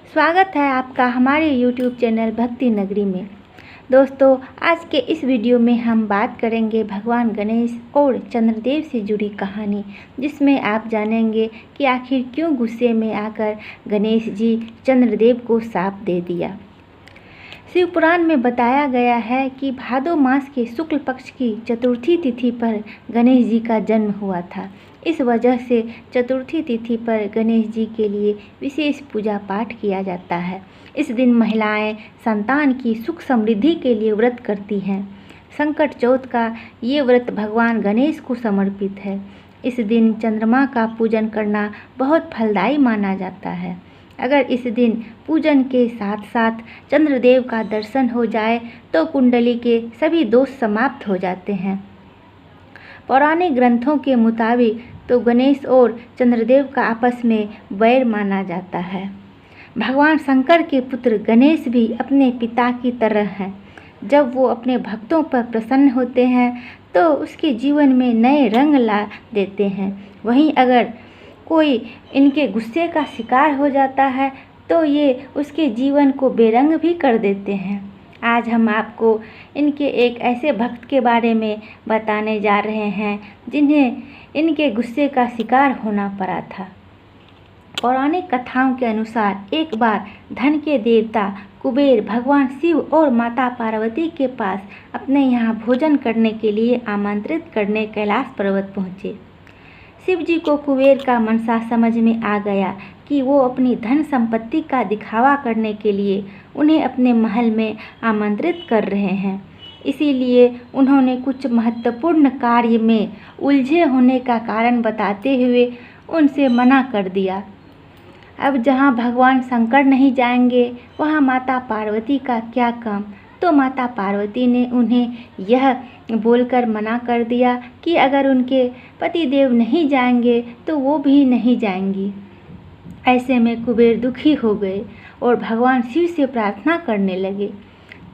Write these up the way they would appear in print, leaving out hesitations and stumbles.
स्वागत है आपका हमारे YouTube चैनल भक्ति नगरी में। दोस्तों, आज के इस वीडियो में हम बात करेंगे भगवान गणेश और चंद्रदेव से जुड़ी कहानी, जिसमें आप जानेंगे कि आखिर क्यों गुस्से में आकर गणेश जी चंद्रदेव को शाप दे दिया। शिव पुराण में बताया गया है कि भादो मास के शुक्ल पक्ष की चतुर्थी तिथि पर गणेश जी का जन्म हुआ था। इस वजह से चतुर्थी तिथि पर गणेश जी के लिए विशेष पूजा पाठ किया जाता है। इस दिन महिलाएं संतान की सुख समृद्धि के लिए व्रत करती हैं। संकट चौथ का ये व्रत भगवान गणेश को समर्पित है। इस दिन चंद्रमा का पूजन करना बहुत फलदायी माना जाता है। अगर इस दिन पूजन के साथ साथ चंद्रदेव का दर्शन हो जाए तो कुंडली के सभी दोष समाप्त हो जाते हैं। पौराणिक ग्रंथों के मुताबिक तो गणेश और चंद्रदेव का आपस में वैर माना जाता है। भगवान शंकर के पुत्र गणेश भी अपने पिता की तरह हैं। जब वो अपने भक्तों पर प्रसन्न होते हैं तो उसके जीवन में नए रंग ला देते हैं। वहीं अगर कोई इनके गुस्से का शिकार हो जाता है तो ये उसके जीवन को बेरंग भी कर देते हैं। आज हम आपको इनके एक ऐसे भक्त के बारे में बताने जा रहे हैं जिन्हें इनके गुस्से का शिकार होना पड़ा था। पौराणिक कथाओं के अनुसार एक बार धन के देवता कुबेर भगवान शिव और माता पार्वती के पास अपने यहाँ भोजन करने के लिए आमंत्रित करने कैलाश पर्वत पहुँचे। शिव जी को कुबेर का मनसा समझ में आ गया कि वो अपनी धन संपत्ति का दिखावा करने के लिए उन्हें अपने महल में आमंत्रित कर रहे हैं। इसीलिए उन्होंने कुछ महत्वपूर्ण कार्य में उलझे होने का कारण बताते हुए उनसे मना कर दिया। अब जहाँ भगवान शंकर नहीं जाएंगे वहाँ माता पार्वती का क्या काम। तो माता पार्वती ने उन्हें यह बोलकर मना कर दिया कि अगर उनके पतिदेव नहीं जाएंगे तो वो भी नहीं जाएंगी। ऐसे में कुबेर दुखी हो गए और भगवान शिव से प्रार्थना करने लगे।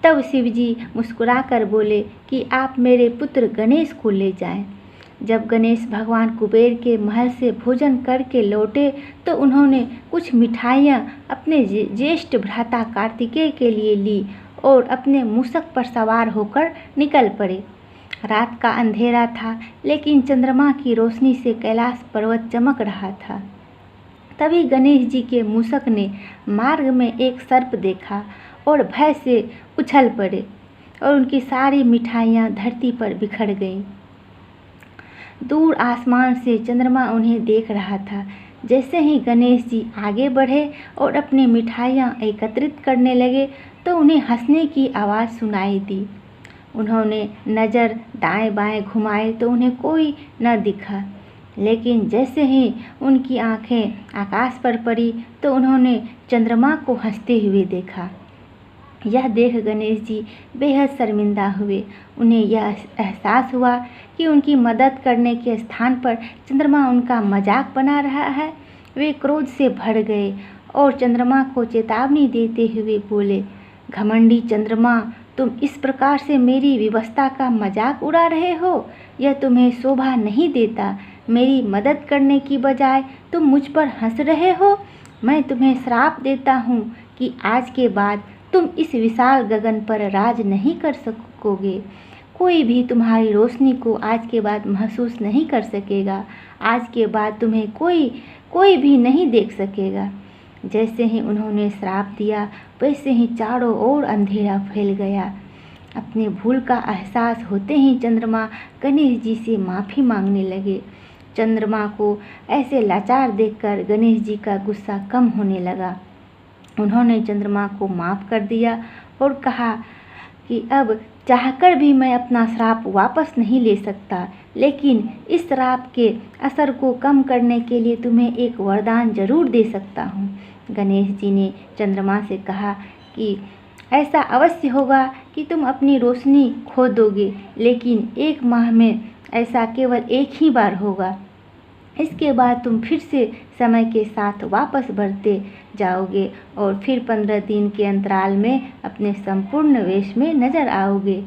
तब शिव जी मुस्कुराकर बोले कि आप मेरे पुत्र गणेश को ले जाएं। जब गणेश भगवान कुबेर के महल से भोजन करके लौटे तो उन्होंने कुछ मिठाइयाँ अपने ज्येष्ठ भ्राता कार्तिकेय के लिए ली और अपने मूषक पर सवार होकर निकल पड़े। रात का अंधेरा था, लेकिन चंद्रमा की रोशनी से कैलाश पर्वत चमक रहा था। तभी गणेश जी के मूषक ने मार्ग में एक सर्प देखा और भय से उछल पड़े और उनकी सारी मिठाइयाँ धरती पर बिखर गईं। दूर आसमान से चंद्रमा उन्हें देख रहा था। जैसे ही गणेश जी आगे बढ़े और अपनी मिठाइयाँ एकत्रित करने लगे तो उन्हें हंसने की आवाज़ सुनाई दी। उन्होंने नज़र दाएं बाएं घुमाई तो उन्हें कोई न दिखा, लेकिन जैसे ही उनकी आंखें आकाश पर पड़ी तो उन्होंने चंद्रमा को हंसते हुए देखा। यह देख गणेश जी बेहद शर्मिंदा हुए। उन्हें यह एहसास हुआ कि उनकी मदद करने के स्थान पर चंद्रमा उनका मजाक बना रहा है। वे क्रोध से भर गए और चंद्रमा को चेतावनी देते हुए बोले, घमंडी चंद्रमा, तुम इस प्रकार से मेरी व्यवस्था का मजाक उड़ा रहे हो। यह तुम्हें शोभा नहीं देता। मेरी मदद करने की बजाय तुम मुझ पर हंस रहे हो। मैं तुम्हें श्राप देता हूँ कि आज के बाद तुम इस विशाल गगन पर राज नहीं कर सकोगे। कोई भी तुम्हारी रोशनी को आज के बाद महसूस नहीं कर सकेगा। आज के बाद तुम्हें कोई भी नहीं देख सकेगा। जैसे ही उन्होंने श्राप दिया वैसे ही चारों ओर अंधेरा फैल गया। अपने भूल का एहसास होते ही चंद्रमा गणेश जी से माफ़ी मांगने लगे। चंद्रमा को ऐसे लाचार देखकर गणेश जी का गुस्सा कम होने लगा। उन्होंने चंद्रमा को माफ़ कर दिया और कहा कि अब चाहकर भी मैं अपना श्राप वापस नहीं ले सकता, लेकिन इस श्राप के असर को कम करने के लिए तुम्हें एक वरदान जरूर दे सकता हूँ। गणेश जी ने चंद्रमा से कहा कि ऐसा अवश्य होगा कि तुम अपनी रोशनी खो दोगे, लेकिन 1 माह में ऐसा केवल एक ही बार होगा। इसके बाद तुम फिर से समय के साथ वापस बढ़ते जाओगे और फिर 15 दिन के अंतराल में अपने संपूर्ण वेश में नजर आओगे।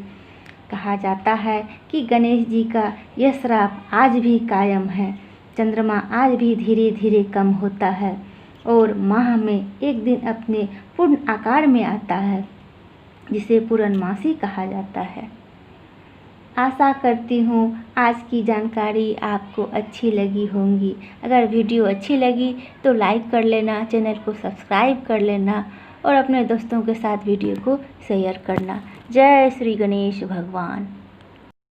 कहा जाता है कि गणेश जी का यह श्राप आज भी कायम है। चंद्रमा आज भी धीरे धीरे कम होता है और माह में एक दिन अपने पूर्ण आकार में आता है, जिसे पूर्णमासी कहा जाता है। आशा करती हूँ आज की जानकारी आपको अच्छी लगी होंगी। अगर वीडियो अच्छी लगी तो लाइक कर लेना, चैनल को सब्सक्राइब कर लेना और अपने दोस्तों के साथ वीडियो को शेयर करना। जय श्री गणेश भगवान।